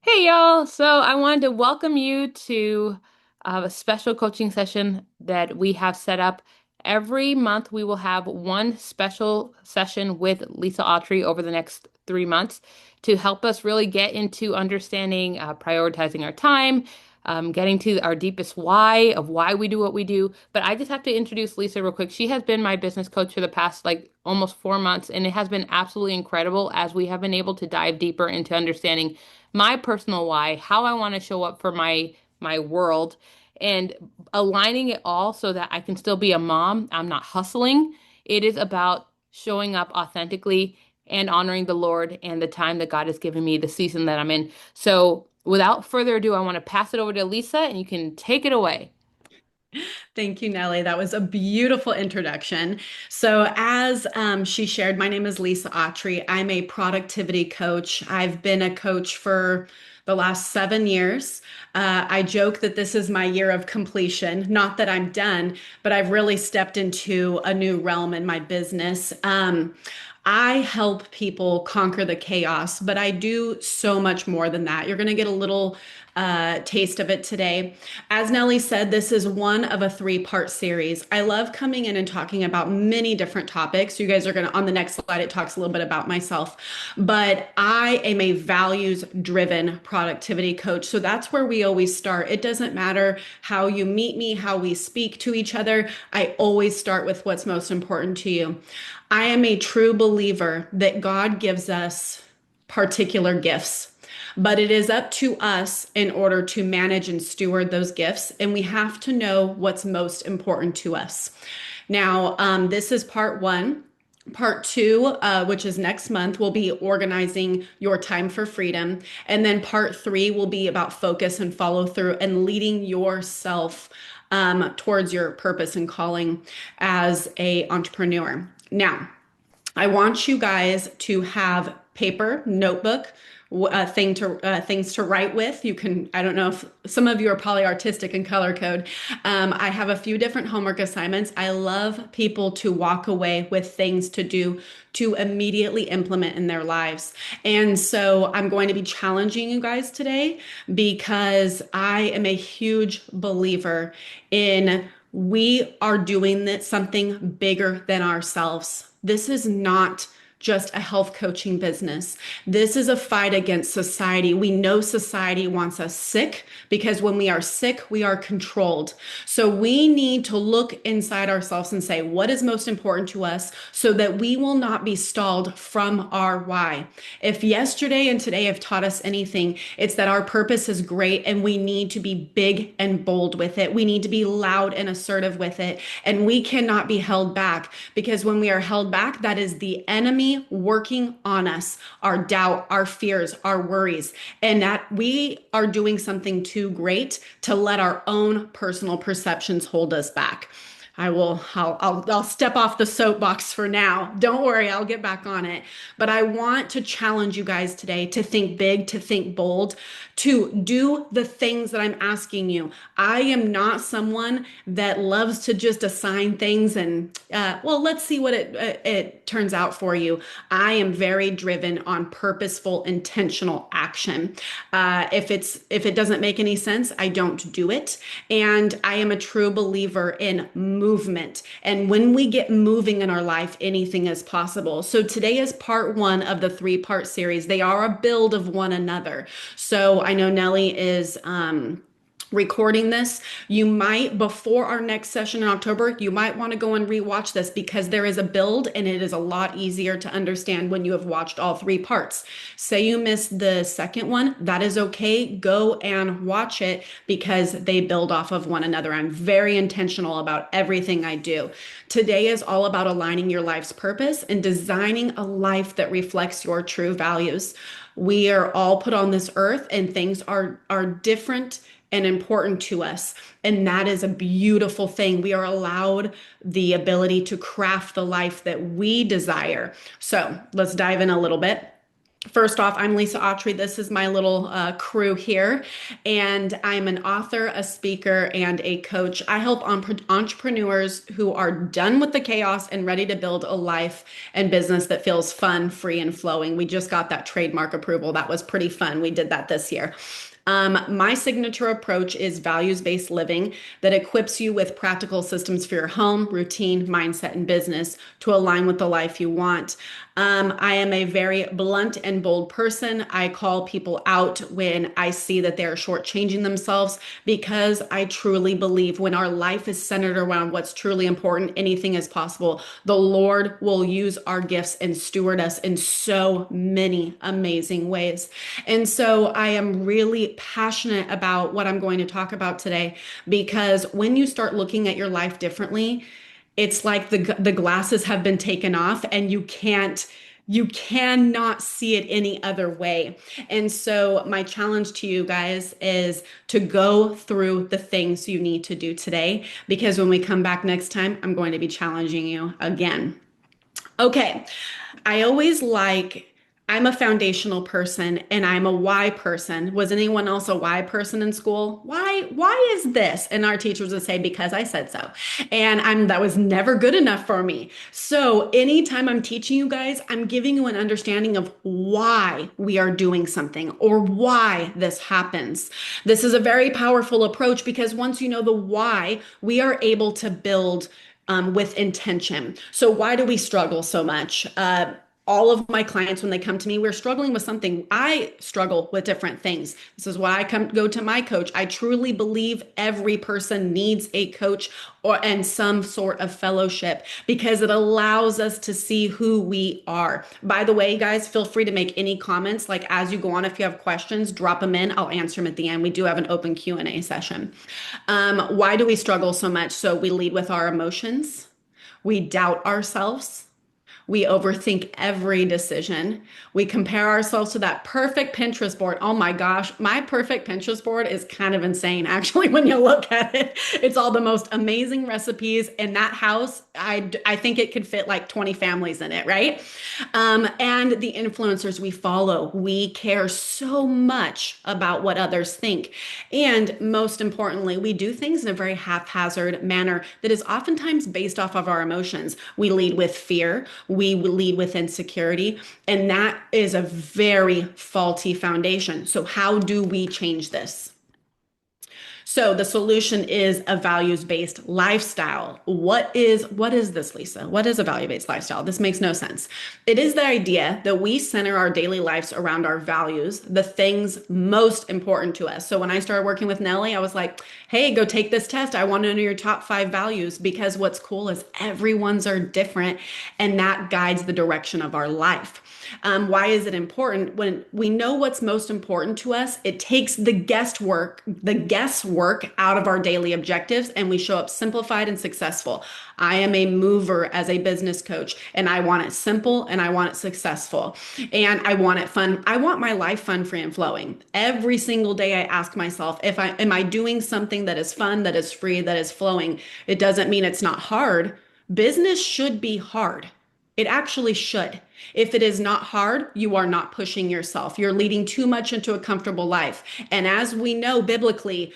Hey y'all, so I wanted to welcome you to a special coaching session that we have set up. Every month, we will have one special session with Lisa Autry over the next 3 months to help us really get into understanding, prioritizing our time, getting to our deepest why of why we do what we do. But I just have to introduce Lisa real quick. She has been my business coach for the past like almost 4 months, and it has been absolutely incredible as we have been able to dive deeper into understanding my personal why, how I want to show up for my world, and aligning it all so that I can still be a mom. I'm not hustling. It is about showing up authentically and honoring the Lord and the time that God has given me, the season that I'm in. So, without further ado, I want to pass it over to Lisa and you can take it away. Thank you, Nellie. That was a beautiful introduction. So, as she shared, my name is Lisa Autry. I'm a productivity coach. I've been a coach for the last 7 years. I joke that this is my year of completion. Not that I'm done, but I've really stepped into a new realm in my business. I help people conquer the chaos, but I do so much more than that. You're going to get a little taste of it today. As Nellie said, this is one of a three-part series. I love coming in and talking about many different topics. You guys are going to, on the next slide, it talks a little bit about myself, but I am a values-driven productivity coach. So that's where we always start. It doesn't matter how you meet me, how we speak to each other. I always start with what's most important to you. I am a true believer that God gives us particular gifts, but it is up to us in order to manage and steward those gifts. And we have to know what's most important to us. Now, this is part one. Part two, which is next month, will be organizing your time for freedom. And then part three will be about focus and follow through and leading yourself towards your purpose and calling as a entrepreneur. Now, I want you guys to have paper, notebook, things to write with. You can, I don't know if some of you are probably artistic and color code. I have a few different homework assignments. I love people to walk away with things to do to immediately implement in their lives. And so I'm going to be challenging you guys today because I am a huge believer in we are doing this, something bigger than ourselves. This is not just a health coaching business. This is a fight against society. We know society wants us sick because when we are sick, we are controlled. So we need to look inside ourselves and say, what is most important to us so that we will not be stalled from our why. If yesterday and today have taught us anything, it's that our purpose is great and we need to be big and bold with it. We need to be loud and assertive with it. And we cannot be held back because when we are held back, that is the enemy working on us, our doubt, our fears, our worries, and that we are doing something too great to let our own personal perceptions hold us back. I'll step off the soapbox for now. Don't worry, I'll get back on it. But I want to challenge you guys today to think big, to think bold, to do the things that I'm asking you. I am not someone that loves to just assign things and, well, let's see what it turns out for you. I am very driven on purposeful, intentional action. If it doesn't make any sense, I don't do it. And I am a true believer in movement. And when we get moving in our life, anything is possible. So today is part one of the three-part series. They are a build of one another. So I know Nellie is recording this. You might, before our next session in October, you might want to go and rewatch this because there is a build and it is a lot easier to understand when you have watched all three parts. Say you missed the second one, that is okay. Go and watch it because they build off of one another. I'm very intentional about everything I do. Today is all about aligning your life's purpose and designing a life that reflects your true values. We are all put on this earth and things are different and important to us. And that is a beautiful thing. We are allowed the ability to craft the life that we desire. So let's dive in a little bit. First off, I'm Lisa Autry. This is my little crew here, and I'm an author, a speaker, and a coach. I help entrepreneurs who are done with the chaos and ready to build a life and business that feels fun, free, and flowing. We just got that trademark approval. That was pretty fun. We did that this year. My signature approach is values-based living that equips you with practical systems for your home, routine, mindset, and business to align with the life you want. I am a very blunt and bold person. I call people out when I see that they're shortchanging themselves because I truly believe when our life is centered around what's truly important, anything is possible. The Lord will use our gifts and steward us in so many amazing ways. And so I am really passionate about what I'm going to talk about today because when you start looking at your life differently, it's like the glasses have been taken off and you cannot see it any other way. And so my challenge to you guys is to go through the things you need to do today because when we come back next time, I'm going to be challenging you again. Okay. I always like, I'm a foundational person and I'm a why person. Was anyone else a why person in school? Why is this? And our teachers would say, because I said so. And that was never good enough for me. So anytime I'm teaching you guys, I'm giving you an understanding of why we are doing something or why this happens. This is a very powerful approach because once you know the why, we are able to build with intention. So why do we struggle so much? All of my clients, when they come to me, we're struggling with something. I struggle with different things. This is why I go to my coach. I truly believe every person needs a coach and some sort of fellowship because it allows us to see who we are. By the way, guys, feel free to make any comments. Like as you go on, if you have questions, drop them in. I'll answer them at the end. We do have an open Q&A session. Why do we struggle so much? So we lead with our emotions. We doubt ourselves. We overthink every decision. We compare ourselves to that perfect Pinterest board. Oh my gosh, my perfect Pinterest board is kind of insane, actually, when you look at it. It's all the most amazing recipes. In that house, I think it could fit like 20 families in it, right? And the influencers we follow, we care so much about what others think. And most importantly, we do things in a very haphazard manner that is oftentimes based off of our emotions. We lead with fear, we lead with insecurity, and that is a very faulty foundation. So, how do we change this? So the solution is a values-based lifestyle. What is this, Lisa? What is a value-based lifestyle? This makes no sense. It is the idea that we center our daily lives around our values, the things most important to us. So when I started working with Nellie, I was like, hey, go take this test. I want to know your top 5 values because what's cool is everyone's are different and that guides the direction of our life. Why is it important? When we know what's most important to us, it takes the guesswork out of our daily objectives and we show up simplified and successful. I am a mover as a business coach and I want it simple and I want it successful and I want it fun. I want my life fun, free and flowing. Every single day I ask myself, if I am I doing something that is fun, that is free, that is flowing? It doesn't mean it's not hard. Business should be hard. It actually should. If it is not hard, you are not pushing yourself. You're leading too much into a comfortable life. And as we know biblically,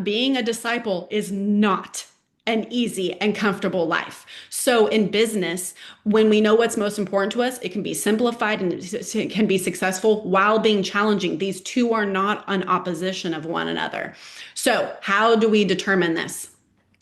being a disciple is not an easy and comfortable life. So in business, when we know what's most important to us, it can be simplified and it can be successful while being challenging. These two are not an opposition of one another. So how do we determine this?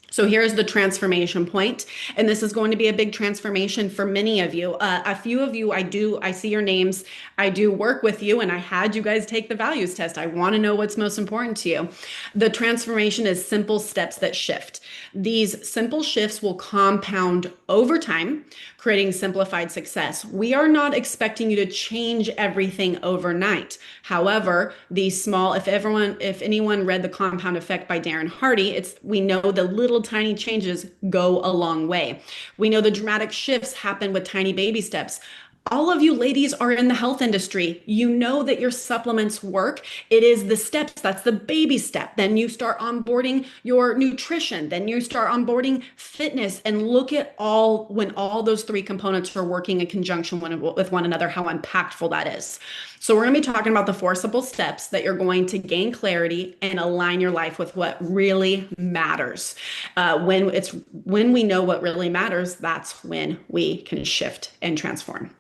So here's the transformation point, and this is going to be a big transformation for many of you. A few of you, I see your names. I do work with you, and I had you guys take the values test. I want to know what's most important to you. The transformation is simple steps that shift. These simple shifts will compound over time, creating simplified success. We are not expecting you to change everything overnight. However, these small, if anyone read The Compound Effect by Darren Hardy, we know the little tiny changes go a long way. We know the dramatic shifts happen with tiny baby steps. All of you ladies are in the health industry. You know that your supplements work. It is the steps. That's the baby step. Then you start onboarding your nutrition. Then you start onboarding fitness and look at all when all those three components are working in conjunction with one another, how impactful that is. So we're going to be talking about the four simple steps that you're going to gain clarity and align your life with what really matters. When we know what really matters, that's when we can shift and transform.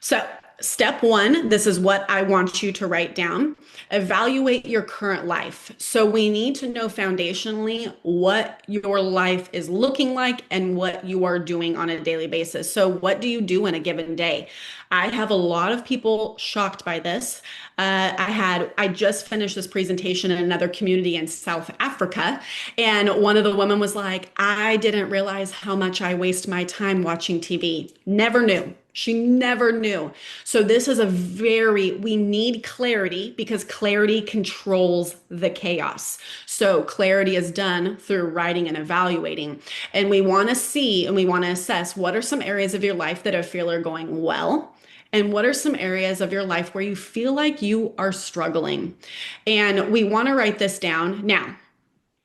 So, step one, this is what I want you to write down. Evaluate your current life. So, we need to know foundationally what your life is looking like and what you are doing on a daily basis. So, what do you do in a given day? I have a lot of people shocked by this. I just finished this presentation in another community in South Africa, and one of the women was like, I didn't realize how much I waste my time watching TV. Never knew. She never knew. So this is we need clarity because clarity controls the chaos. So clarity is done through writing and evaluating. And we want to see and we want to assess what are some areas of your life that I feel are going well. And what are some areas of your life where you feel like you are struggling? And we want to write this down. Now,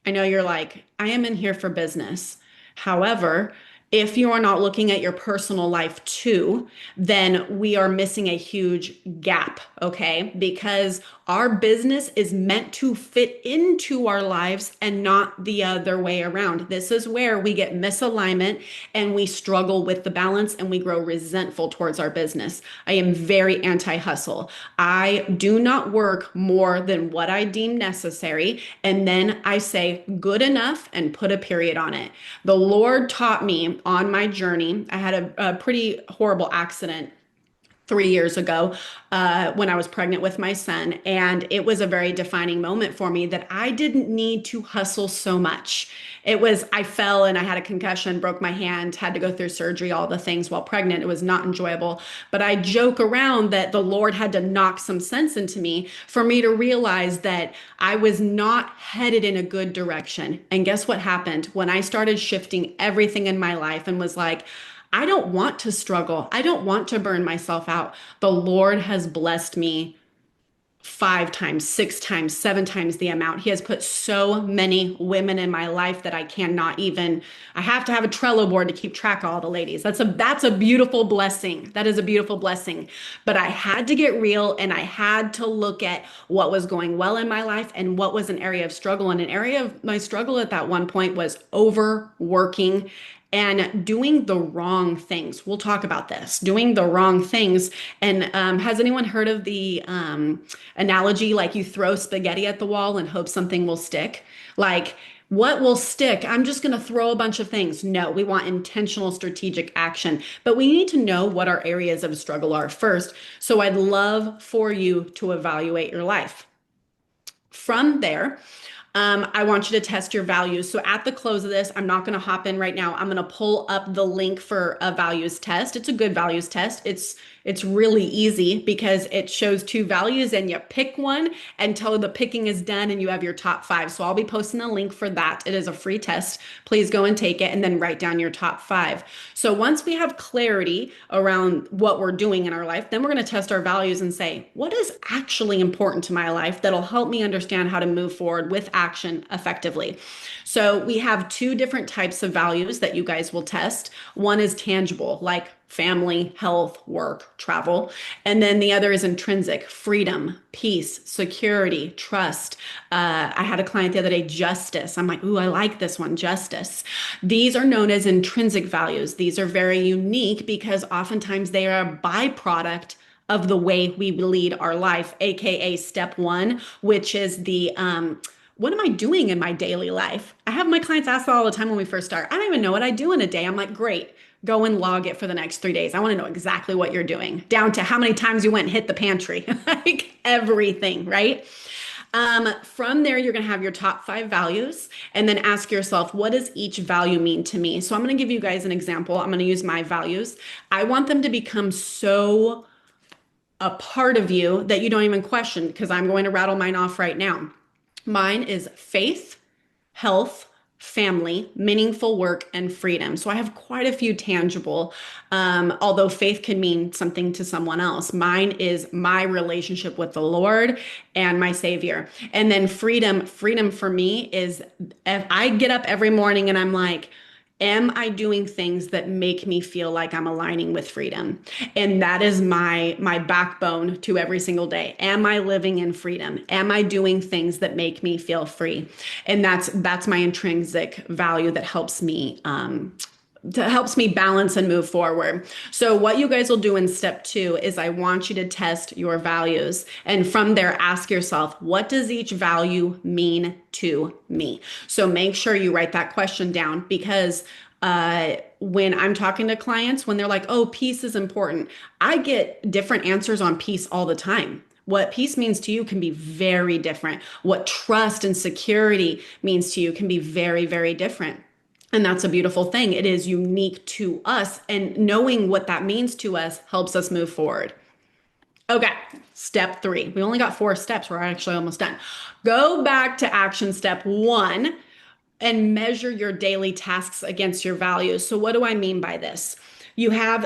I know you're like, I am in here for business. However, if you are not looking at your personal life too, then we are missing a huge gap, okay? Because our business is meant to fit into our lives and not the other way around. This is where we get misalignment and we struggle with the balance and we grow resentful towards our business. I am very anti-hustle. I do not work more than what I deem necessary. And then I say good enough and put a period on it. The Lord taught me on my journey. I had a pretty horrible accident 3 years ago when I was pregnant with my son. And it was a very defining moment for me that I didn't need to hustle so much. I fell and I had a concussion, broke my hand, had to go through surgery, all the things while pregnant. It was not enjoyable. But I joke around that the Lord had to knock some sense into me for me to realize that I was not headed in a good direction. And guess what happened? When I started shifting everything in my life and was like, I don't want to struggle. I don't want to burn myself out. The Lord has blessed me 5 times, 6 times, 7 times the amount. He has put so many women in my life that I have to have a Trello board to keep track of all the ladies. That's a beautiful blessing. That is a beautiful blessing. But I had to get real and I had to look at what was going well in my life and what was an area of struggle. And an area of my struggle at that one point was overworking and doing the wrong things. We'll talk about this, doing the wrong things. And has anyone heard of the analogy like you throw spaghetti at the wall and hope something will stick? Like, what will stick? I'm just going to throw a bunch of things. No, we want intentional strategic action, but we need to know what our areas of struggle are first. So I'd love for you to evaluate your life. From there, I want you to test your values. So at the close of this, I'm not going to hop in right now. I'm going to pull up the link for a values test. It's a good values test. It's really easy because it shows two values and you pick one until the picking is done and you have your top five. So I'll be posting a link for that. It is a free test. Please go and take it and then write down your top five. So once we have clarity around what we're doing in our life, then we're going to test our values and say, what is actually important to my life that'll help me understand how to move forward with action effectively. So we have two different types of values that you guys will test. One is tangible, like family, health, work, travel. And then the other is intrinsic, freedom, peace, security, trust. I had a client the other day, justice. I'm like, ooh, I like this one, justice. These are known as intrinsic values. These are very unique because oftentimes they are a byproduct of the way we lead our life, AKA step one, which is what am I doing in my daily life? I have my clients ask that all the time when we first start. I don't even know what I do in a day. I'm like, great. Go and log it for the next 3 days. I want to know exactly what you're doing, down to how many times you went and hit the pantry, like everything, right? From there, you're going to have your top five values and then ask yourself, what does each value mean to me? So I'm going to give you guys an example. I'm going to use my values. I want them to become so a part of you that you don't even question because I'm going to rattle mine off right now. Mine is faith, health, family, meaningful work, and freedom. So I have quite a few tangible, although faith can mean something to someone else. Mine is my relationship with the Lord and my Savior. And then freedom for me is if I get up every morning and I'm like, am I doing things that make me feel like I'm aligning with freedom? And that is my backbone to every single day. Am I living in freedom? Am I doing things that make me feel free? And that's my intrinsic value that helps me balance and move forward. So what you guys will do in step 2 is I want you to test your values. And from there, ask yourself, what does each value mean to me? So make sure you write that question down because when I'm talking to clients, when they're like, oh, peace is important, I get different answers on peace all the time. What peace means to you can be very different. What trust and security means to you can be very, very different. And that's a beautiful thing. It is unique to us, and knowing what that means to us helps us move forward. Okay, step 3. We only got 4 steps. We're actually almost done. Go back to action step 1 and measure your daily tasks against your values. So, what do I mean by this?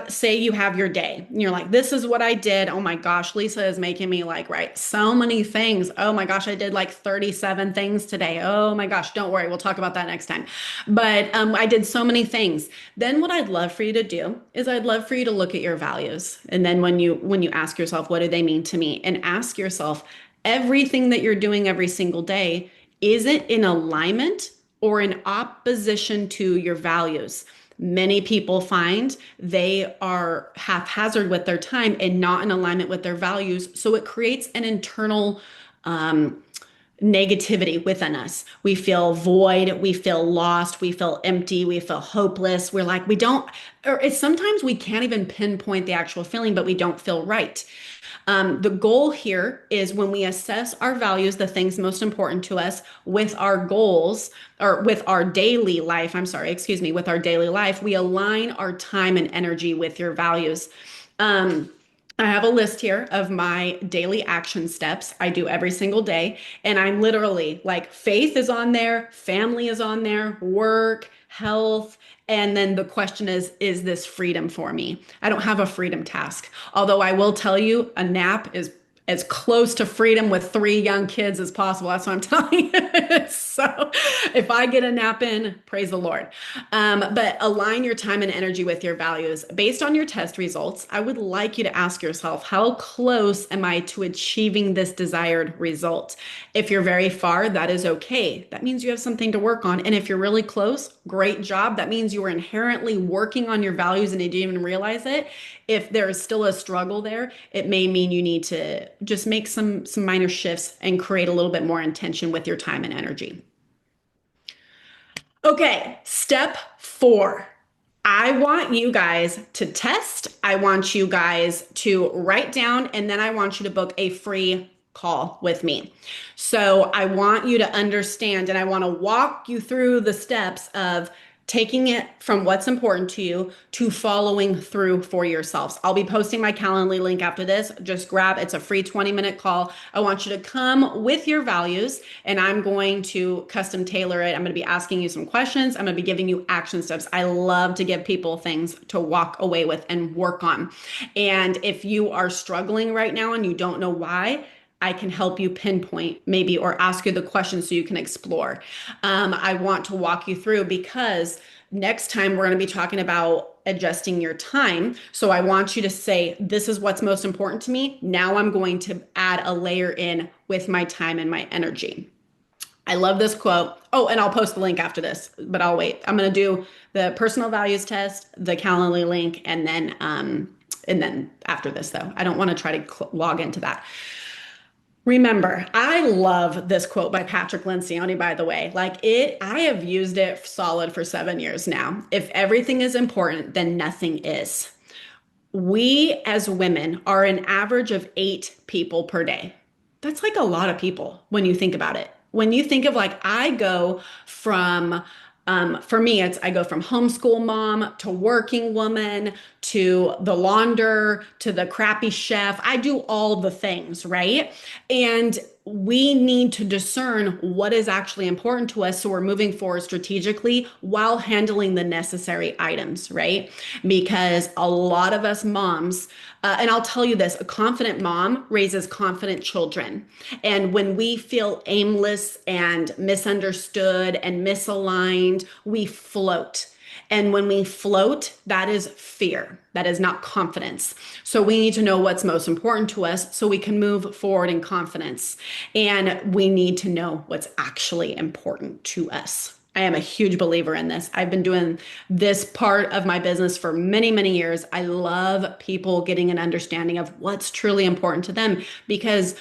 Say you have your day, and you're like, this is what I did. Oh my gosh, Lisa is making me like write so many things. Oh my gosh, I did like 37 things today. Oh my gosh, don't worry, we'll talk about that next time. But I did so many things. Then what I'd love for you to do is I'd love for you to look at your values. And then when you ask yourself, what do they mean to me? And ask yourself, everything that you're doing every single day, is it in alignment or in opposition to your values? Many people find they are haphazard with their time and not in alignment with their values. So it creates an internal negativity within us. We feel void, we feel lost, we feel empty, we feel hopeless. We're like, we don't, or it's sometimes we can't even pinpoint the actual feeling, but we don't feel right. The goal here is when we assess our values, the things most important to us, with our goals or with our daily life, with our daily life, we align our time and energy with your values. I have a list here of my daily action steps I do every single day. And I'm literally like, faith is on there, family is on there, work, health. And then the question is this freedom for me? I don't have a freedom task. Although I will tell you, a nap is as close to freedom with 3 young kids as possible. That's what I'm telling you. So if I get a nap in, praise the Lord. But align your time and energy with your values. Based on your test results, I would like you to ask yourself, how close am I to achieving this desired result? If you're very far, that is okay. That means you have something to work on. And if you're really close, great job. That means you are inherently working on your values and you didn't even realize it. If there is still a struggle there, it may mean you need to just make some minor shifts and create a little bit more intention with your time and energy. Okay, step 4. I want you guys to test. I want you guys to write down, and then I want you to book a free call with me. So I want you to understand, and I want to walk you through the steps of taking it from what's important to you to following through for yourselves. I'll be posting my Calendly link after this. Just grab, it's a free 20-minute call. I want you to come with your values and I'm going to custom tailor it. I'm going to be asking you some questions. I'm going to be giving you action steps. I love to give people things to walk away with and work on. And if you are struggling right now and you don't know why, I can help you pinpoint maybe or ask you the questions so you can explore. I want to walk you through because next time we're going to be talking about adjusting your time. So I want you to say, this is what's most important to me. Now I'm going to add a layer in with my time and my energy. I love this quote. Oh, and I'll post the link after this, but I'll wait. I'm going to do the personal values test, the Calendly link, and then after this though, I don't want to try to log into that. Remember, I love this quote by Patrick Lencioni, by the way. I have used it solid for 7 years now. If everything is important, then nothing is. We as women are an average of 8 people per day. That's like a lot of people when you think about it. When you think of I go from for me, I go from homeschool mom to working woman to the launder to the crappy chef. I do all the things, right? And we need to discern what is actually important to us so we're moving forward strategically while handling the necessary items, right? Because a lot of us moms, and I'll tell you this, a confident mom raises confident children. And when we feel aimless and misunderstood and misaligned, we float. And when we float, that is fear. That is not confidence. So we need to know what's most important to us so we can move forward in confidence. And we need to know what's actually important to us. I am a huge believer in this. I've been doing this part of my business for many, many years. I love people getting an understanding of what's truly important to them because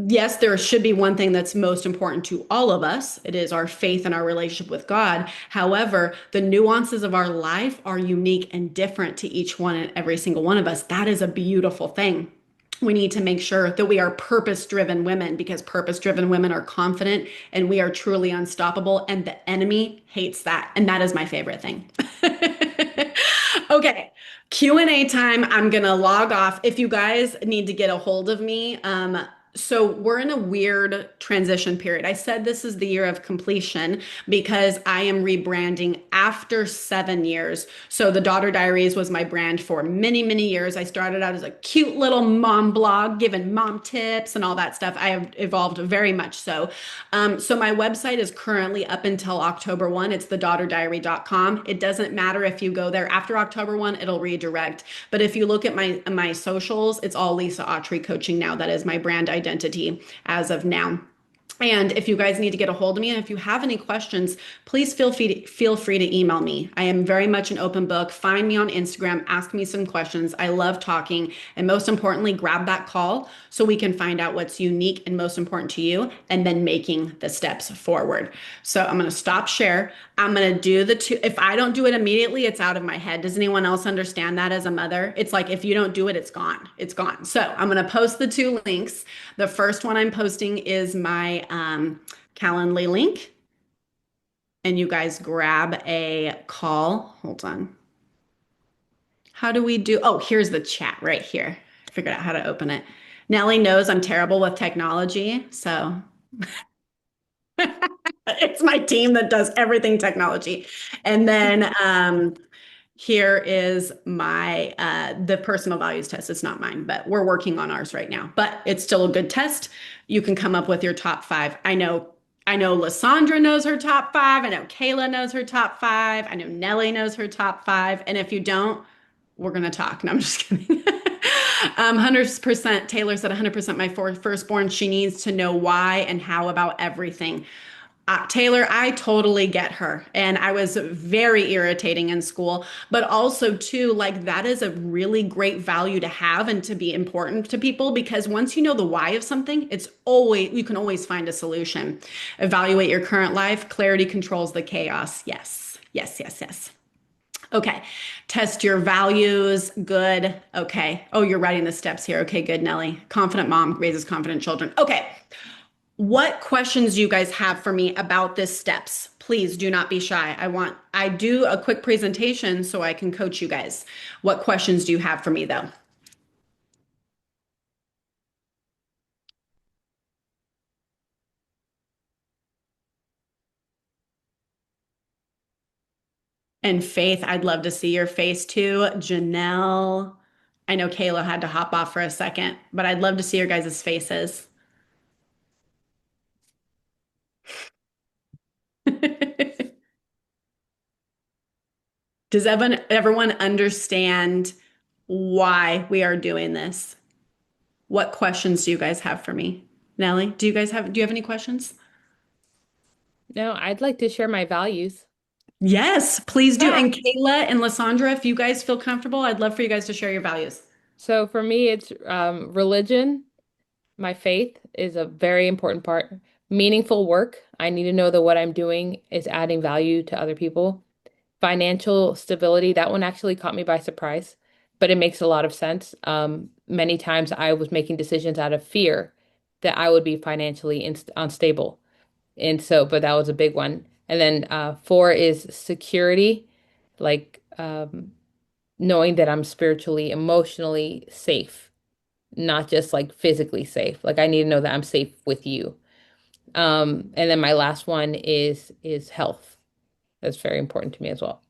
yes, there should be one thing that's most important to all of us. It is our faith and our relationship with God. However, the nuances of our life are unique and different to each one and every single one of us. That is a beautiful thing. We need to make sure that we are purpose driven women because purpose driven women are confident and we are truly unstoppable. And the enemy hates that. And that is my favorite thing. Okay. Q&A time. I'm going to log off. If you guys need to get a hold of me, so we're in a weird transition period. I said this is the year of completion because I am rebranding after 7 years. So the Daughter Diaries was my brand for many, many years. I started out as a cute little mom blog, giving mom tips and all that stuff. I have evolved very much so. So my website is currently up until October 1. It's thedaughterdiary.com. It doesn't matter if you go there after October 1, it'll redirect. But if you look at my socials, it's all Lisa Autry Coaching now. That is my brand identity as of now. And if you guys need to get a hold of me, and if you have any questions, please feel free to email me. I am very much an open book. Find me on Instagram, ask me some questions. I love talking. And most importantly, grab that call so we can find out what's unique and most important to you, and then making the steps forward. So I'm going to stop share. I'm going to do the two. If I don't do it immediately, it's out of my head. Does anyone else understand that as a mother? It's like if you don't do it, it's gone. It's gone. So I'm going to post the two links. The first one I'm posting is my Calendly link. And you guys grab a call. Hold on. How do we do? Oh, here's the chat right here. I figured out how to open it. Nellie knows I'm terrible with technology, so it's my team that does everything technology. And then here is my the personal values test. It's not mine, but we're working on ours right now. But it's still a good test. You can come up with your top five. I know Lysandra knows her top five. I know Kayla knows her top five. I know Nellie knows her top five. And if you don't, we're gonna talk. No, I'm just kidding. 100%. Taylor said 100% my firstborn. She needs to know why and how about everything. Taylor, I totally get her. And I was very irritating in school, but also too, like that is a really great value to have and to be important to people because once you know the why of something, you can always find a solution. Evaluate your current life. Clarity controls the chaos. Yes, yes, yes, yes. Okay. Test your values. Good. Okay. Oh, you're writing the steps here. Okay, good, Nellie. Confident mom raises confident children. Okay. What questions do you guys have for me about this steps? Please do not be shy. I do a quick presentation so I can coach you guys. What questions do you have for me though? And Faith, I'd love to see your face too. Janelle, I know Kayla had to hop off for a second, but I'd love to see your guys' faces. Does everyone understand why we are doing this? What questions do you guys have for me? Nellie, do you have any questions? No, I'd like to share my values. Yes, please do. Yeah. And Kayla and Lysandra, if you guys feel comfortable, I'd love for you guys to share your values. So for me, it's religion. My faith is a very important part. Meaningful work. I need to know that what I'm doing is adding value to other people. Financial stability. That one actually caught me by surprise, but it makes a lot of sense. Many times I was making decisions out of fear that I would be financially unstable. And so, but that was a big one. And then four is security, like knowing that I'm spiritually, emotionally safe. not just like physically safe. Like I need to know that I'm safe with you. And then my last one is health. That's very important to me as well.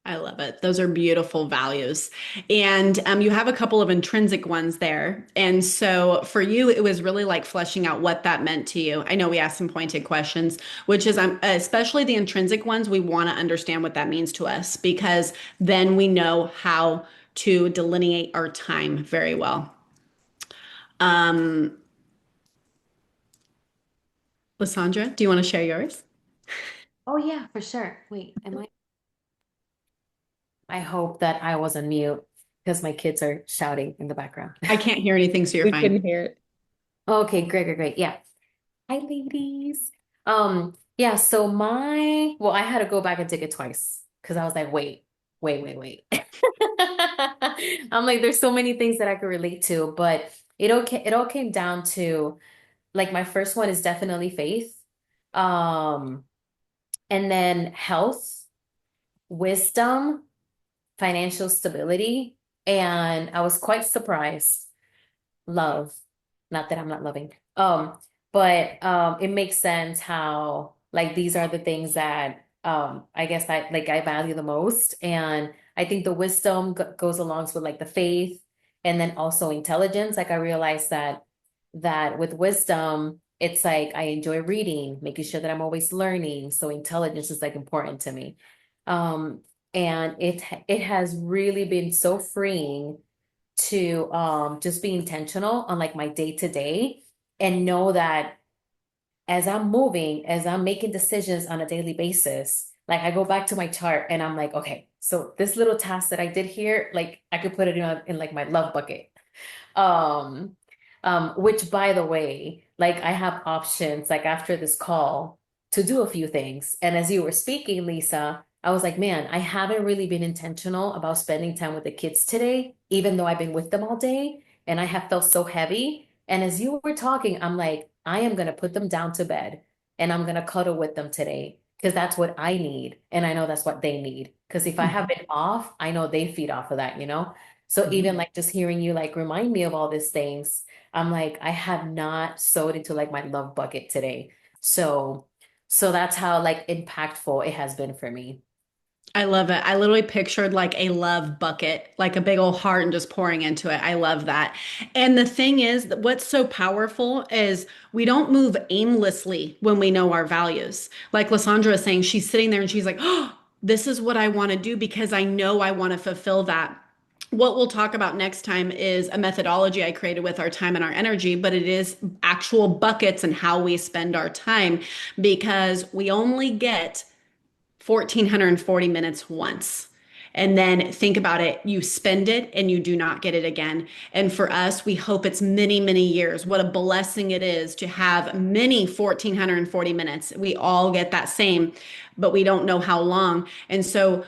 I love it. Those are beautiful values. And you have a couple of intrinsic ones there. And so for you, it was really like fleshing out what that meant to you. I know we asked some pointed questions, which is especially the intrinsic ones, we want to understand what that means to us because then we know how to delineate our time very well. Um, Lysandra, do you want to share yours? Oh yeah, for sure. Wait, am I? I hope that I was on mute because my kids are shouting in the background. I can't hear anything, so you're We fine. couldn't hear it. Okay, great, great, great. Yeah. Hi, ladies. Yeah, so I had to go back and take it twice because I was like, wait. I'm like, there's so many things that I could relate to, but it all came down to like my first one is definitely faith. Um, and then health, wisdom, financial stability, and I was quite surprised. Love, not that I'm not loving. But it makes sense how like these are the things that I guess I value the most, and I think the wisdom goes along with like the faith, and then also intelligence. Like I realized that with wisdom, it's like I enjoy reading, making sure that I'm always learning. So intelligence is like important to me. Um, and it has really been so freeing to just be intentional on like my day to day and know that as I'm moving, as I'm making decisions on a daily basis, like I go back to my chart and I'm like, okay, so this little task that I did here, like I could put it in like my love bucket. Um, which by the way, like I have options like after this call to do a few things. And as you were speaking, Lisa, I was like, man, I haven't really been intentional about spending time with the kids today, even though I've been with them all day and I have felt so heavy. And as you were talking, I'm like, I am gonna put them down to bed and I'm gonna cuddle with them today because that's what I need. And I know that's what they need. Because if I have been off, I know they feed off of that, you know? So even Mhm. like just hearing you like remind me of all these things, I'm like, I have not sewed into like my love bucket today. So so that's how like impactful it has been for me. I love it. I literally pictured like a love bucket, like a big old heart and just pouring into it. I love that. And the thing is, that what's so powerful is we don't move aimlessly when we know our values. Like Lysandra is saying, she's sitting there and she's like, oh, this is what I want to do because I know I want to fulfill that. What we'll talk about next time is a methodology I created with our time and our energy, but it is actual buckets and how we spend our time because we only get 1,440 minutes once. And then think about it, you spend it and you do not get it again. And for us, we hope it's many, many years. What a blessing it is to have many 1,440 minutes. We all get that same, but we don't know how long. And so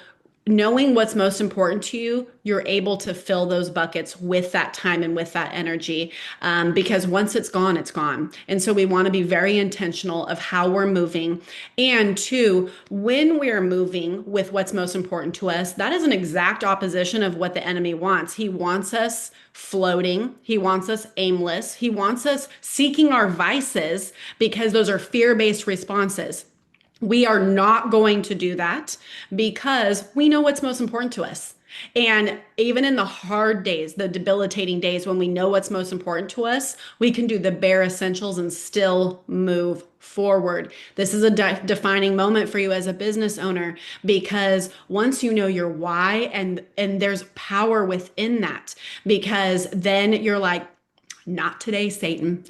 knowing what's most important to you, you're able to fill those buckets with that time and with that energy. Because once it's gone, it's gone. And so we want to be very intentional of how we're moving. And two, when we're moving with what's most important to us, that is an exact opposition of what the enemy wants. He wants us floating. He wants us aimless. He wants us seeking our vices because those are fear-based responses. We are not going to do that because we know what's most important to us. And even in the hard days, the debilitating days when we know what's most important to us, we can do the bare essentials and still move forward. This is a defining moment for you as a business owner because once you know your why and there's power within that because then you're like not today, Satan.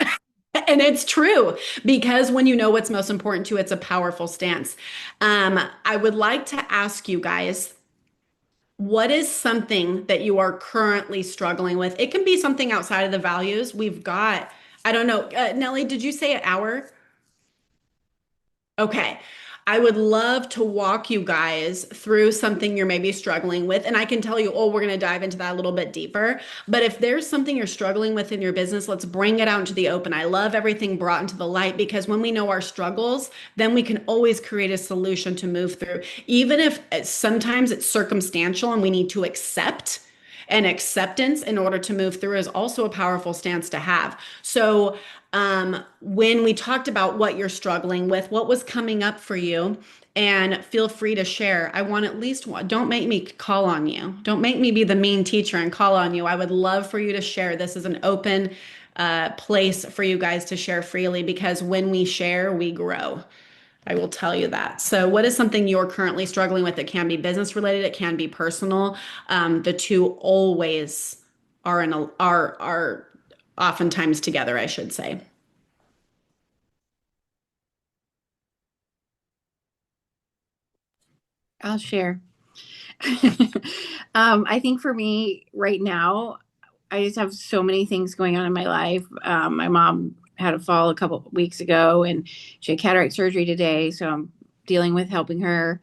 And it's true because when you know what's most important to you, it's a powerful stance. I would like to ask you guys, what is something that you are currently struggling with? It can be something outside of the values. We've got, I don't know, Nellie, did you say an hour? Okay. I would love to walk you guys through something you're maybe struggling with. And I can tell you, oh, we're going to dive into that a little bit deeper. But if there's something you're struggling with in your business, let's bring it out into the open. I love everything brought into the light because when we know our struggles, then we can always create a solution to move through. Even if sometimes it's circumstantial and we need to accept And acceptance in order to move through is also a powerful stance to have. So, when we talked about what you're struggling with, what was coming up for you, and feel free to share. I want at least one. Don't make me call on you. Don't make me be the mean teacher and call on you. I would love for you to share. This is an open place for you guys to share freely because when we share, we grow. I will tell you that. So, what is something you're currently struggling with? It can be business related, it can be personal. The two always are oftentimes together, I should say. I'll share. I think for me right now, I just have so many things going on in my life. My mom had a fall a couple weeks ago and she had cataract surgery today. So I'm dealing with helping her.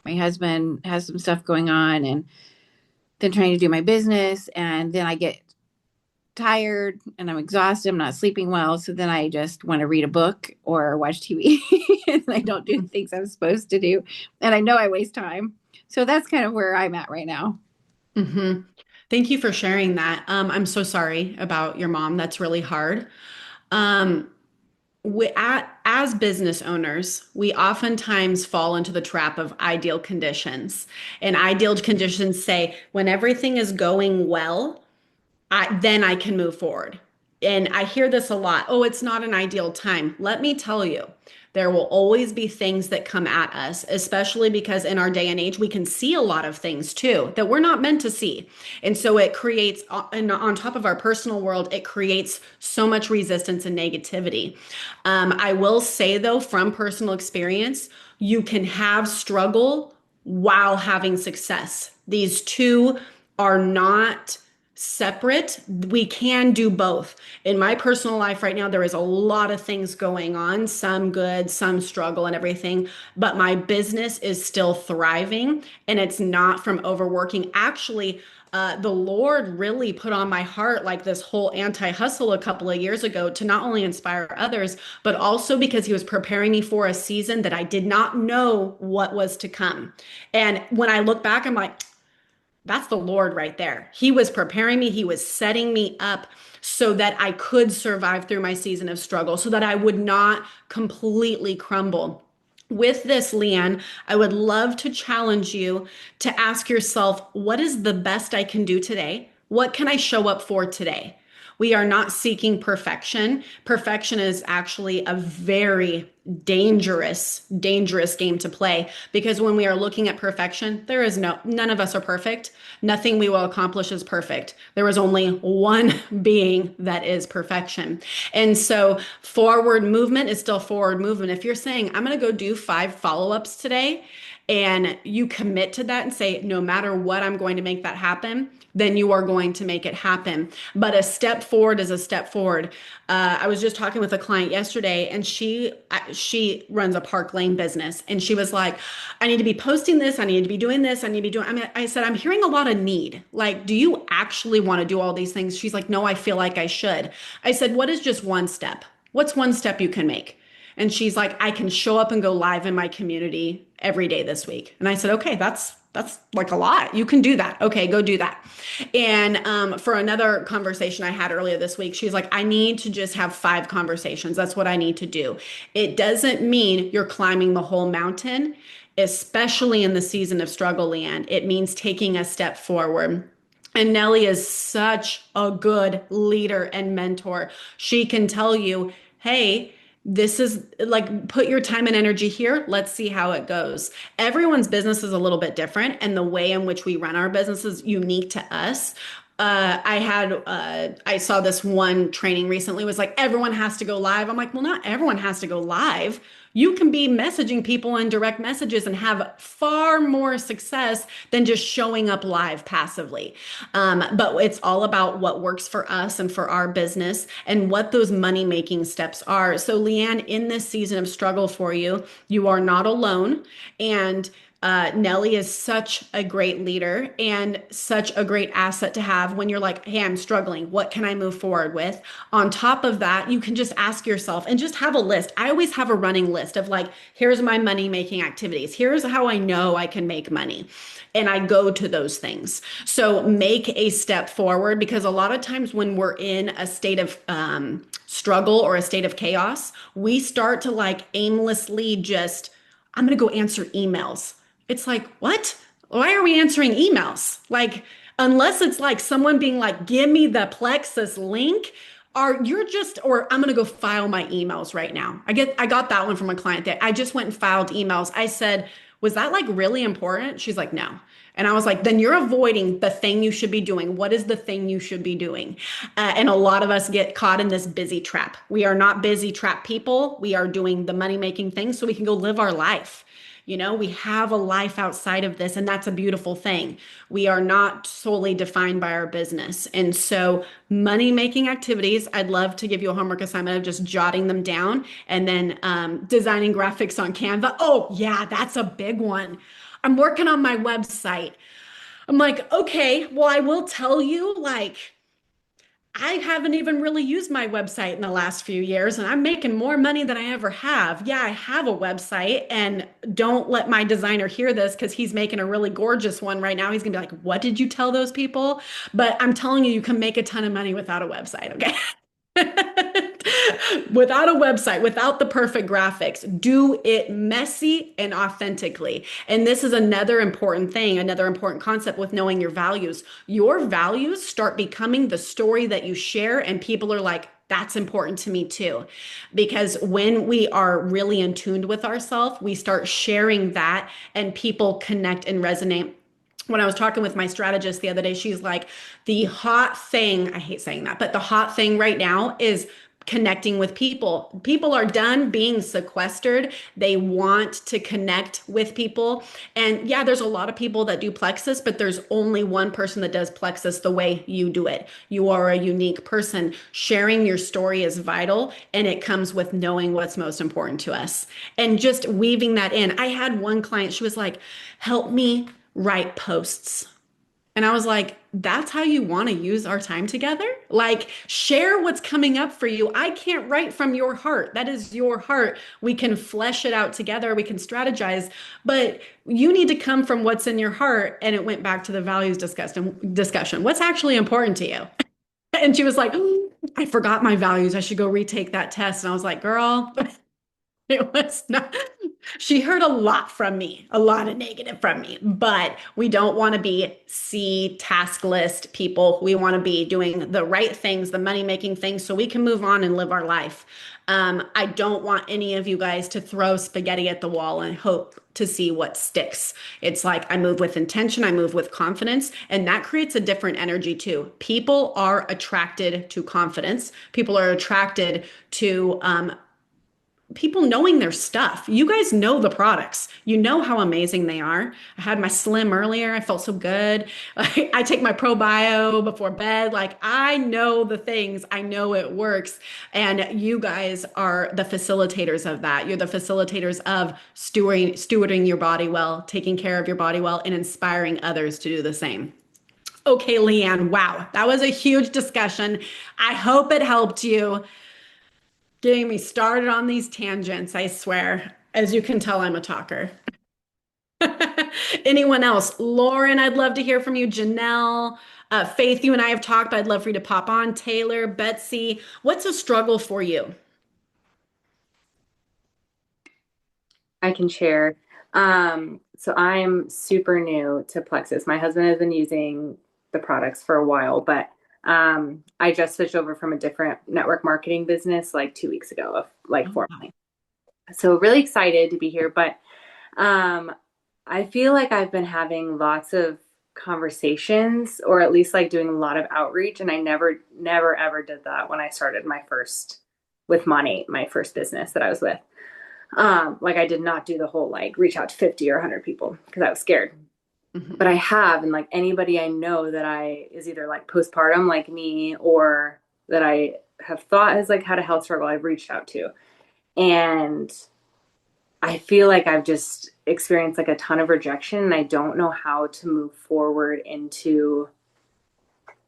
My husband has some stuff going on and then trying to do my business. And then I get tired and I'm exhausted. I'm not sleeping well. So then I just want to read a book or watch TV and I don't do the things I'm supposed to do. And I know I waste time. So that's kind of where I'm at right now. Hmm. Thank you for sharing that. I'm so sorry about your mom. That's really hard. Um, as business owners, we oftentimes fall into the trap of ideal conditions. And ideal conditions say when everything is going well, then I can move forward. And I hear this a lot. Oh, it's not an ideal time. Let me tell you, there will always be things that come at us, especially because in our day and age, we can see a lot of things too that we're not meant to see. And so it creates, and on top of our personal world, it creates so much resistance and negativity. I will say, though, from personal experience, you can have struggle while having success. These two are not separate. We can do both. In my personal life right now, there is a lot of things going on, some good, some struggle and everything, but my business is still thriving and it's not from overworking. Actually, the Lord really put on my heart like this whole anti-hustle a couple of years ago to not only inspire others, but also because He was preparing me for a season that I did not know what was to come. And when I look back, I'm like, that's the Lord right there. He was preparing me, He was setting me up so that I could survive through my season of struggle, so that I would not completely crumble. With this, Leanne, I would love to challenge you to ask yourself, what is the best I can do today? What can I show up for today? We are not seeking perfection. Perfection is actually a very dangerous game to play because when we are looking at perfection, none of us are perfect. Nothing we will accomplish is perfect. There is only one being that is perfection. And so forward movement is still forward movement. If you're saying, I'm going to go do 5 follow-ups today, and you commit to that and say, no matter what, I'm going to make that happen, then you are going to make it happen. But a step forward is a step forward. I was just talking with a client yesterday, and she runs a Park Lane business, and she was like, "I need to be posting this. I need to be doing this. I need to be doing." I said, "I'm hearing a lot of need. Like, do you actually want to do all these things?" She's like, "No, I feel like I should." I said, "What is just one step? What's one step you can make?" And she's like, "I can show up and go live in my community every day this week." And I said, "Okay, that's like a lot. You can do that. Okay, go do that." And for another conversation I had earlier this week, she's like, "I need to just have 5 conversations. That's what I need to do." It doesn't mean you're climbing the whole mountain, especially in the season of struggle, Leanne. It means taking a step forward. And Nellie is such a good leader and mentor. She can tell you, hey, this is like, put your time and energy here. Let's see how it goes. Everyone's business is a little bit different, and the way in which we run our business is unique to us. I saw this one training recently, was like, everyone has to go live. I'm like, well, not everyone has to go live. You can be messaging people in direct messages and have far more success than just showing up live passively. But it's all about what works for us and for our business and what those money making steps are. So, Leanne, in this season of struggle for you, you are not alone. And Nellie is such a great leader and such a great asset to have when you're like, hey, I'm struggling. What can I move forward with? On top of that, you can just ask yourself and just have a list. I always have a running list of like, here's my money making activities. Here's how I know I can make money. And I go to those things. So make a step forward because a lot of times when we're in a state of struggle or a state of chaos, we start to like aimlessly just, I'm going to go answer emails. It's like, what? Why are we answering emails? Like, unless it's like someone being like, give me the Plexus link, or you're just, or I'm gonna go file my emails right now. I got that one from a client that I just went and filed emails. I said, was that like really important? She's like, no. And I was like, then you're avoiding the thing you should be doing. What is the thing you should be doing? And a lot of us get caught in this busy trap. We are not busy trap people. We are doing the money making things so we can go live our life. You know, we have a life outside of this, and that's a beautiful thing. We are not solely defined by our business. And so, money making activities, I'd love to give you a homework assignment of just jotting them down and then designing graphics on Canva. Oh, yeah, that's a big one. I'm working on my website. I'm like, okay, well, I will tell you, like, I haven't even really used my website in the last few years, and I'm making more money than I ever have. Yeah, I have a website, and don't let my designer hear this because he's making a really gorgeous one right now. He's gonna be like, what did you tell those people? But I'm telling you, you can make a ton of money without a website, okay? Without a website, without the perfect graphics, do it messy and authentically. And this is another important thing, another important concept with knowing your values. Your values start becoming the story that you share, and people are like, that's important to me too. Because when we are really in tune with ourselves, we start sharing that, and people connect and resonate. When I was talking with my strategist the other day, she's like, the hot thing, I hate saying that, but the hot thing right now is connecting with people. People are done being sequestered. They want to connect with people. And yeah, there's a lot of people that do Plexus, but there's only one person that does Plexus the way you do it. You are a unique person. Sharing your story is vital, and it comes with knowing what's most important to us and just weaving that in. I had one client, she was like, help me write posts. And I was like, that's how you want to use our time together? Like, share what's coming up for you. I can't write from your heart. That is your heart. We can flesh it out together. We can strategize, but you need to come from what's in your heart. And it went back to the values discussion. What's actually important to you? And she was like, "Oh, I forgot my values. I should go retake that test." And I was like, girl, it was not. She heard a lot from me, a lot of negative from me, but we don't want to be C task list people. We want to be doing the right things, the money making things, so we can move on and live our life. I don't want any of you guys to throw spaghetti at the wall and hope to see what sticks. It's like I move with intention, I move with confidence, and that creates a different energy too. People are attracted to confidence. People are attracted to people knowing their stuff. You guys know the products. You know how amazing they are. I had my Slim earlier. I felt so good. I take my ProBio before bed. Like I know the things. I know it works. And you guys are the facilitators of that. You're the facilitators of stewarding your body well, taking care of your body well, and inspiring others to do the same. Okay, Leanne, wow, that was a huge discussion. I hope it helped you. Getting me started on these tangents, I swear. As you can tell, I'm a talker. Anyone else? Lauren, I'd love to hear from you. Janelle, Faith, you and I have talked, but I'd love for you to pop on. Taylor, Betsy, what's a struggle for you? I can share. So I'm super new to Plexus. My husband has been using the products for a while, but I just switched over from a different network marketing business like 2 weeks ago, of like Oh, formally. So really excited to be here, but um, I feel like I've been having lots of conversations, or at least like doing a lot of outreach, and I never, ever did that when I started my first with money, my first business that I was with. Like I did not do the whole like reach out to 50 or 100 people because I was scared. mhm. But I have, and like anybody I know that I is either like postpartum like me or that I have thought has like had a health struggle, I've reached out to. And I feel like I've just experienced like a ton of rejection and I don't know how to move forward into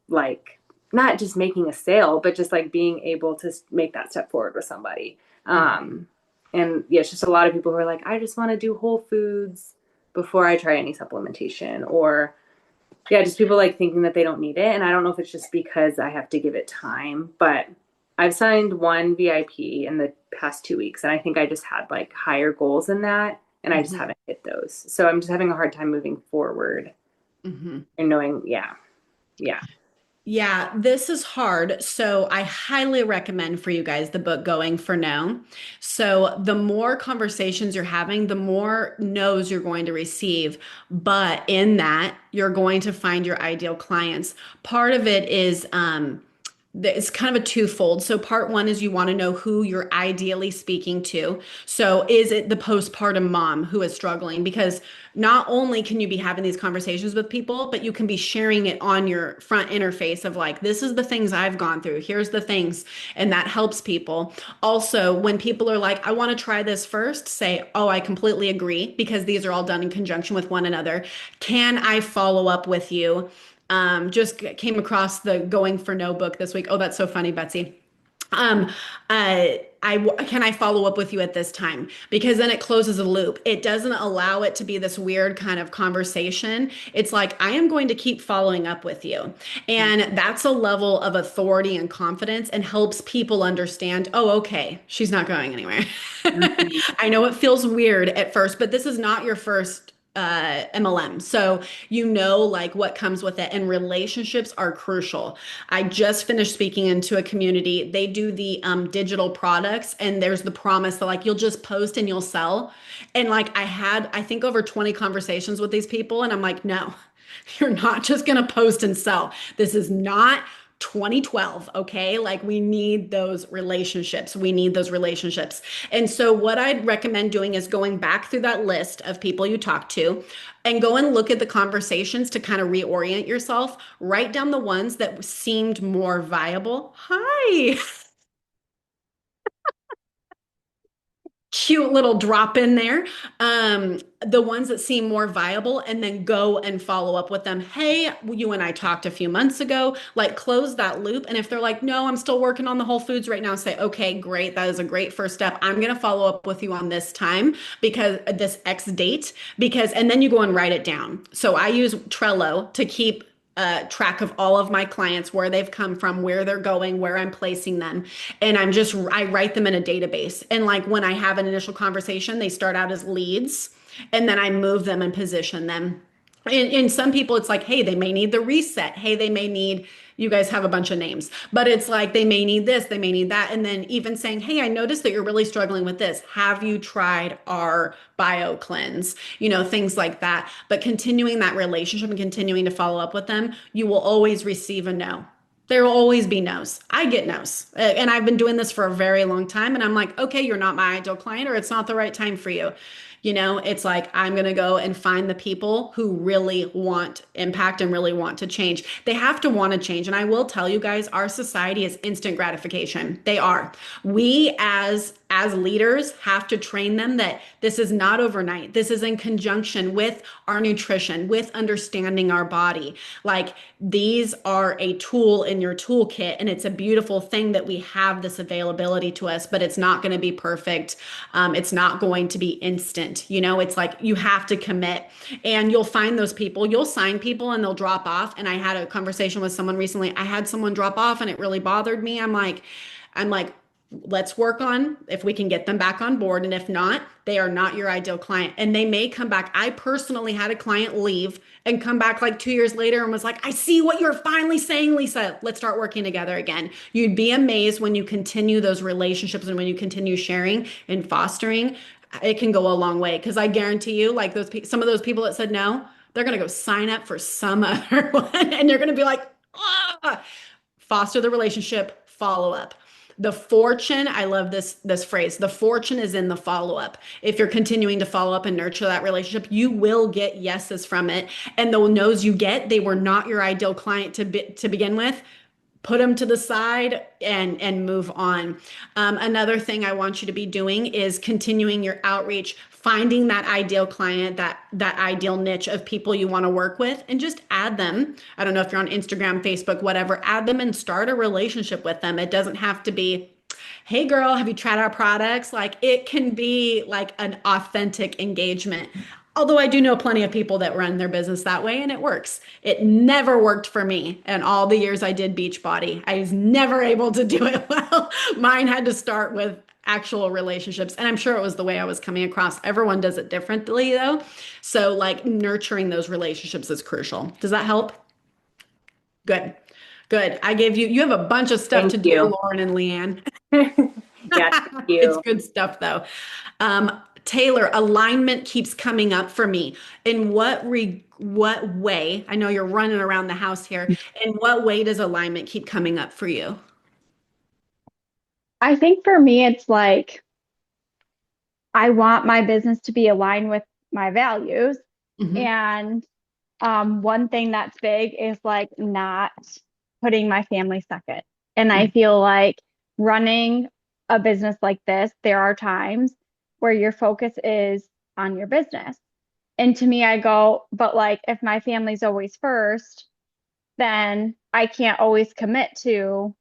like not just making a sale, but just like being able to make that step forward with somebody. Mhm. And yeah, it's just a lot of people who are like, I just want to do whole foods before I try any supplementation, or yeah, just people like thinking that they don't need it. And I don't know if it's just because I have to give it time, but I've signed one VIP in the past 2 weeks, and I think I just had like higher goals than that, and I just Mhm. haven't hit those. So I'm just having a hard time moving forward Mhm. and knowing, yeah, yeah. Yeah, this is hard. So I highly recommend for you guys the book Going for No. So the more conversations you're having, the more no's you're going to receive. But in that, you're going to find your ideal clients. Part of it is it's kind of a twofold. So part one is you want to know who you're ideally speaking to. So is it the postpartum mom who is struggling? Because not only can you be having these conversations with people, but you can be sharing it on your front interface of like, this is the things I've gone through. Here's the things. And that helps people. Also, when people are like, I want to try this first, say, oh, I completely agree, because these are all done in conjunction with one another. Can I follow up with you? Just came across the Going for No book this week. Oh, that's so funny, Betsy. Um, can I follow up with you at this time? Because then it closes a loop. It doesn't allow it to be this weird kind of conversation. It's like, I am going to keep following up with you. And that's a level of authority and confidence and helps people understand, oh, okay, she's not going anywhere. Mhm. I know it feels weird at first, but this is not your first MLM. So you know like what comes with it, and relationships are crucial. I just finished speaking into a community. They do the digital products, and there's the promise that like you'll just post and you'll sell. And like I had, I think over 20 conversations with these people, and I'm like, no, you're not just gonna post and sell. This is not 2012, okay? Like we need those relationships. We need those relationships. And so what I'd recommend doing is going back through that list of people you talk to and go and look at the conversations to kind of reorient yourself. Write down the ones that seemed more viable. Hi. Cute little drop in there. The ones that seem more viable, and then go and follow up with them. Hey, you and I talked a few months ago, like close that loop. And if they're like, no, I'm still working on the Whole Foods right now, say, okay, great. That is a great first step. I'm going to follow up with you on this time, because this X date, because, and then you go and write it down. So I use Trello to keep track of all of my clients, where they've come from, where they're going, where I'm placing them. And I write them in a database. And like when I have an initial conversation, they start out as leads, and then I move them and position them. And some people, it's like, hey, they may need the reset. Hey, they may need, you guys have a bunch of names, but it's like they may need this, they may need that. And then even saying, hey, I noticed that you're really struggling with this. Have you tried our bio cleanse? Things like that. But continuing that relationship and continuing to follow up with them, you will always receive a no. There will always be no's. I get no's. And I've been doing this for a very long time. And I'm like, okay, you're not my ideal client, or it's not the right time for you. It's like I'm going to go and find the people who really want impact and really want to change. They have to want to change. And I will tell you guys, our society is instant gratification. They are. We as leaders have to train them that this is not overnight. This is in conjunction with our nutrition, with understanding our body. Like these are a tool in your toolkit, and it's a beautiful thing that we have this availability to us, but it's not going to be perfect. It's not going to be instant. It's like you have to commit, and you'll find those people. You'll sign people and they'll drop off. And I had a conversation with someone recently. I had someone drop off and it really bothered me. I'm like, let's work on if we can get them back on board. And if not, they are not your ideal client. And they may come back. I personally had a client leave and come back like 2 years later and was like, I see what you're finally saying, Lisa. Let's start working together again. You'd be amazed when you continue those relationships and when you continue sharing and fostering, it can go a long way. Because I guarantee you, like some of those people that said no, they're going to go sign up for some other one, and they're going to be like, ah, foster the relationship, follow up. The fortune, I love this phrase. The fortune is in the follow up. If you're continuing to follow up and nurture that relationship, you will get yeses from it. And the no's you get, they were not your ideal client to begin with. put them to the side and move on. Another thing I want you to be doing is continuing your outreach, finding that ideal client, that ideal niche of people you want to work with, and just add them. I don't know if you're on Instagram, Facebook, whatever, add them and start a relationship with them. It doesn't have to be, hey girl, have you tried our products? Like it can be like an authentic engagement. Although I do know plenty of people that run their business that way and it works. It never worked for me. And all the years I did Beachbody, I was never able to do it well. Mine had to start with actual relationships. And I'm sure it was the way I was coming across. Everyone does it differently though. So like nurturing those relationships is crucial. Does that help? Good. Good. I gave you, you have a bunch of stuff Thank to do, you. Lauren and Leanne. Yeah, thank It's you. good stuff though. Taylor, alignment keeps coming up for me. In what way? I know you're running around the house here. In what way does alignment keep coming up for you? I think for me, it's like I want my business to be aligned with my values. Mhm. And one thing that's big is like not putting my family second. And I feel like running a business like this, there are times where your focus is on your business. And to me, I go, but like if my family's always first, then I can't always commit to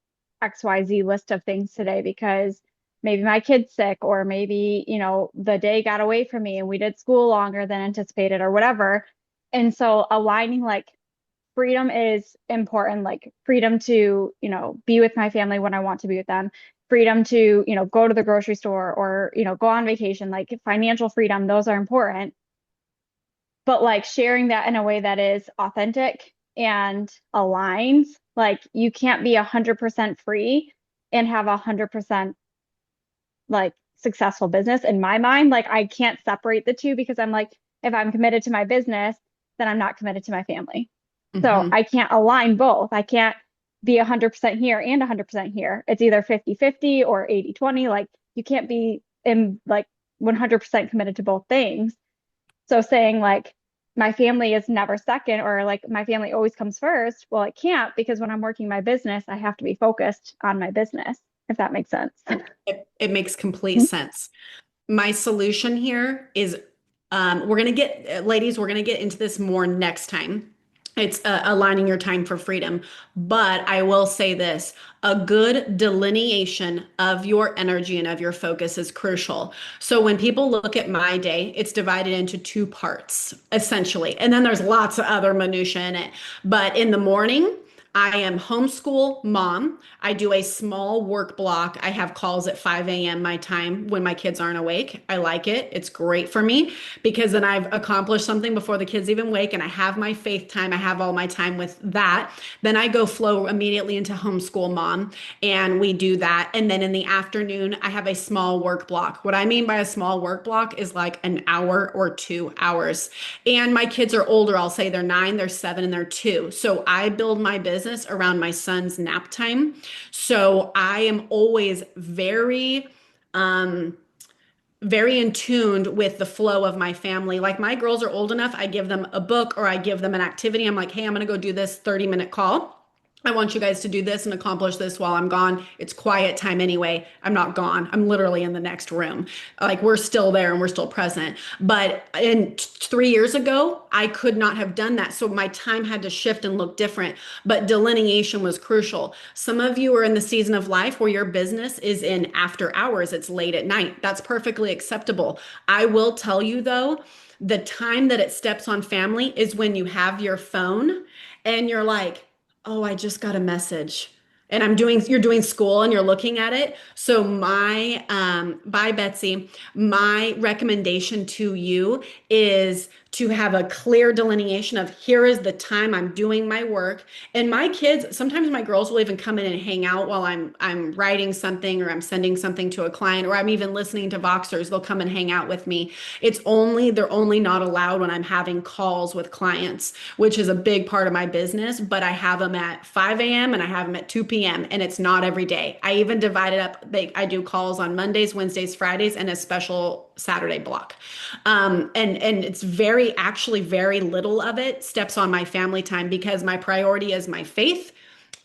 XYZ list of things today because maybe my kid's sick or maybe, the day got away from me and we did school longer than anticipated or whatever. And so aligning like freedom is important, like freedom to, be with my family when I want to be with them, freedom to, go to the grocery store or, go on vacation, like financial freedom, those are important, but like sharing that in a way that is authentic and aligns. Like you can't be 100% free and have 100% like successful business in my mind. Like I can't separate the two because I'm like, if I'm committed to my business, then I'm not committed to my family. So Mhm. I can't align both. I can't be 100% here and 100% here. It's either 50-50 or 80-20. Like you can't be in like 100% committed to both things. So saying like my family is never second or like my family always comes first, well, it can't because when I'm working my business, I have to be focused on my business, if that makes sense. It makes complete sense. My solution here is we're going to get, ladies, we're going to get into this more next time. It's aligning your time for freedom. But I will say this, a good delineation of your energy and of your focus is crucial. So when people look at my day, it's divided into two parts, essentially. And then there's lots of other minutia in it. But in the morning, I am homeschool mom. I do a small work block. I have calls at 5 a.m. my time when my kids aren't awake. I like it. It's great for me because then I've accomplished something before the kids even wake and I have my faith time. I have all my time with that. Then I go flow immediately into homeschool mom and we do that. And then in the afternoon, I have a small work block. What I mean by a small work block is like an hour or 2 hours. And my kids are older. I'll say they're 9, they're 7, and they're 2. So I build my business around my son's nap time. So I am always um, very in tuned with the flow of my family. Like my girls are old enough, I give them a book or I give them an activity. I'm like, hey, I'm going to go do this 30-minute call. I want you guys to do this and accomplish this while I'm gone. It's quiet time anyway. I'm not gone. I'm literally in the next room. Like we're still there and we're still present. But 3 years ago, I could not have done that. So my time had to shift and look different. But delineation was crucial. Some of you are in the season of life where your business is in after hours, it's late at night. That's perfectly acceptable. I will tell you though, the time that it steps on family is when you have your phone and you're like, oh, I just got a message. And you're doing school and you're looking at it. So bye, Betsy. My recommendation to you is to have a clear delineation of here is the time I'm doing my work. And my kids, sometimes my girls will even come in and hang out while I'm writing something or I'm sending something to a client or I'm even listening to Voxers. They'll come and hang out with me. They're only not allowed when I'm having calls with clients, which is a big part of my business, but I have them at 5 a.m. and I have them at 2 p.m. and it's not every day. I even divide it up. I do calls on Mondays, Wednesdays, Fridays, and a special Saturday block. And it's actually very little of it steps on my family time because my priority is my faith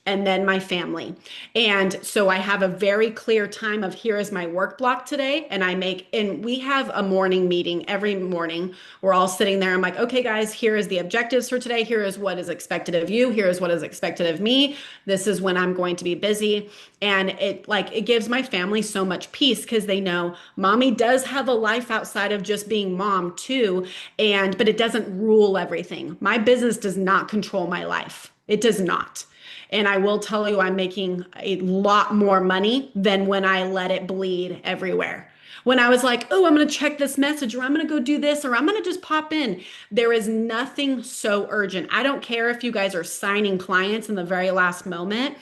and then my family. And so I have a very clear time of here is my work block today. And we have a morning meeting every morning. We're all sitting there. I'm like, okay, guys, here is the objectives for today. Here is what is expected of you. Here is what is expected of me. This is when I'm going to be busy. And it gives my family so much peace because they know mommy does have a life outside of just being mom too. But it doesn't rule everything. My business does not control my life. It does not. And I will tell you, I'm making a lot more money than when I let it bleed everywhere. When I was like, oh, I'm going to check this message, or I'm going to go do this, or I'm going to just pop in. There is nothing so urgent. I don't care if you guys are signing clients in the very last moment.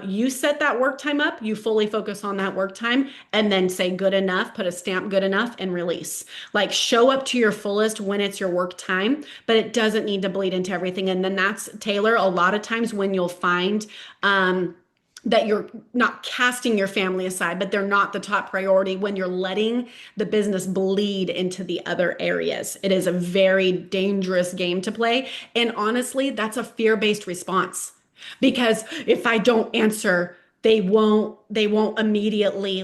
You set that work time up, you fully focus on that work time, and then say good enough, put a stamp good enough, and release. Like show up to your fullest when it's your work time, but it doesn't need to bleed into everything. And then that's Taylor, a lot of times when you'll find that you're not casting your family aside, but they're not the top priority when you're letting the business bleed into the other areas. It is a very dangerous game to play. And honestly, that's a fear-based response. Because if I don't answer, they won't immediately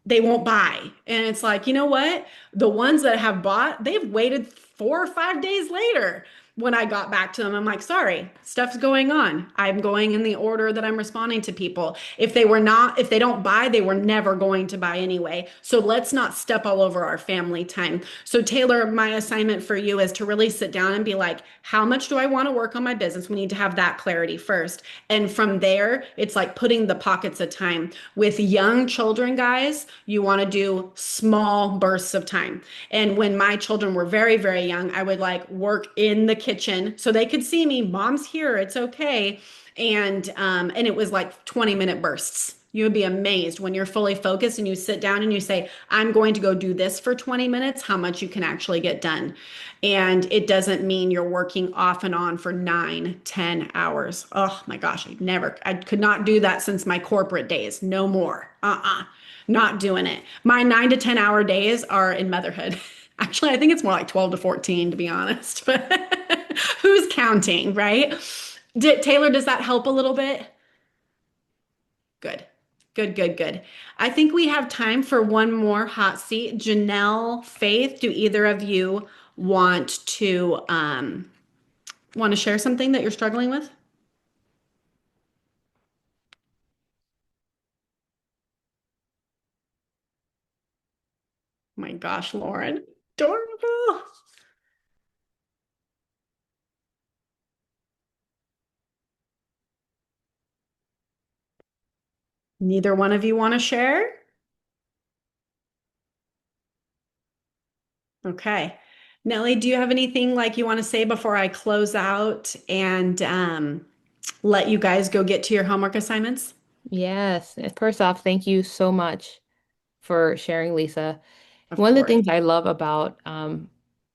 they won't buy. And it's like, you know what? The ones that have bought, they've waited 4 or 5 days later. When I got back to them, I'm like, sorry, stuff's going on. I'm going in the order that I'm responding to people. If they don't buy, they were never going to buy anyway. So let's not step all over our family time. So, Taylor, my assignment for you is to really sit down and be like, how much do I want to work on my business? We need to have that clarity first. And from there, it's like putting the pockets of time. With young children, guys, you want to do small bursts of time. And when my children were very, very young, I would like work in the kitchen so they could see me. Mom's here. It's okay. And it was like 20-minute bursts. You would be amazed when you're fully focused and you sit down and you say, I'm going to go do this for 20 minutes, how much you can actually get done. And it doesn't mean you're working off and on for 9, 10 hours. Oh my gosh, I could not do that since my corporate days. No more. Not doing it. My 9 to 10 hour days are in motherhood. Actually, I think it's more like 12 to 14, to be honest. But who's counting, right? Taylor, does that help a little bit? Good. Good, good, good. I think we have time for one more hot seat. Janelle, Faith, do either of you want to share something that you're struggling with? My gosh, Lauren. Adorable. Neither one of you want to share? Okay. Nellie, do you have anything like you want to say before I close out and let you guys go get to your homework assignments? Yes. First off, thank you so much for sharing, Lisa. Of One of the course. things I love about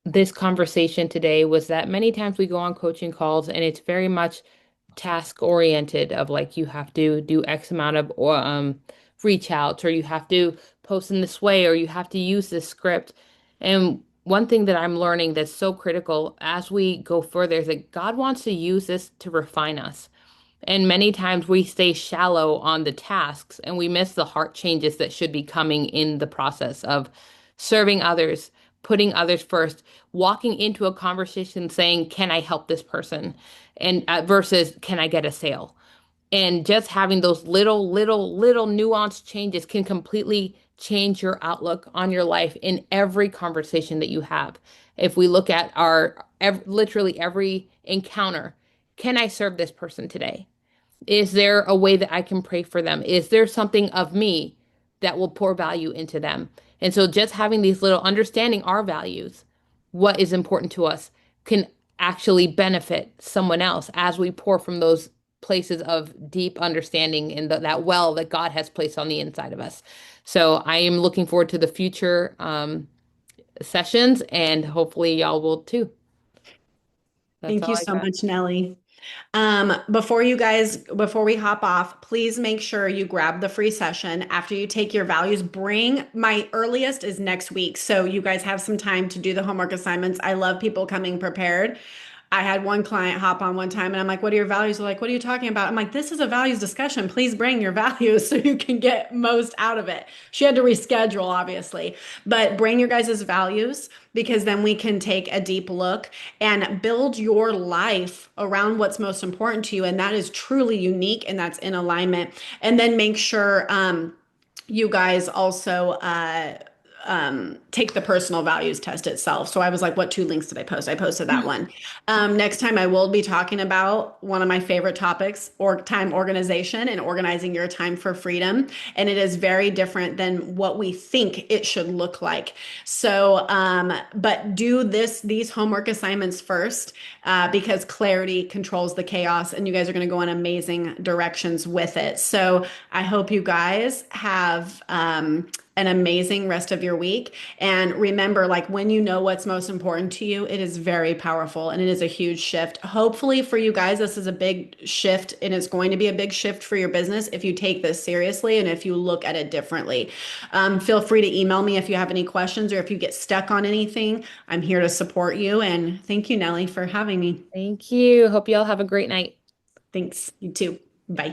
this conversation today was that many times we go on coaching calls and it's very much task oriented of like you have to do X amount of or reach outs or you have to post in this way or you have to use this script. And one thing that I'm learning that's so critical as we go further is that God wants to use this to refine us. And many times we stay shallow on the tasks and we miss the heart changes that should be coming in the process of serving others, putting others first, walking into a conversation saying, can I help this person? And versus, can I get a sale? And just having those little nuanced changes can completely change your outlook on your life in every conversation that you have. If we look at literally every encounter, can I serve this person today? Is there a way that I can pray for them? Is there something of me that will pour value into them? And so just having these little understanding our values, what is important to us, can actually benefit someone else as we pour from those places of deep understanding in that well that God has placed on the inside of us. So I am looking forward to the future sessions and hopefully y'all will too. That's Thank all you I so got. much, Nellie. Before we hop off, please make sure you grab the free session after you take your values. My earliest is next week. So you guys have some time to do the homework assignments. I love people coming prepared. I had one client hop on one time and I'm like, what are your values? They're like, what are you talking about? I'm like, this is a values discussion. Please bring your values so you can get most out of it. She had to reschedule, obviously, but bring your guys' values because then we can take a deep look and build your life around what's most important to you. And that is truly unique and that's in alignment. And then make sure, you guys also take the personal values test itself. So I was like, what two links did I post? I posted that one. Next time I will be talking about one of my favorite topics, or time organization and organizing your time for freedom. And it is very different than what we think it should look like. So, but do these homework assignments first, because clarity controls the chaos and you guys are going to go in amazing directions with it. So I hope you guys have an amazing rest of your week. And remember, like when you know what's most important to you, it is very powerful and it is a huge shift. Hopefully, for you guys, this is a big shift and it's going to be a big shift for your business if you take this seriously and if you look at it differently. Feel free to email me if you have any questions or if you get stuck on anything. I'm here to support you. And thank you, Nellie, for having me. Thank you. Hope you all have a great night. Thanks. You too.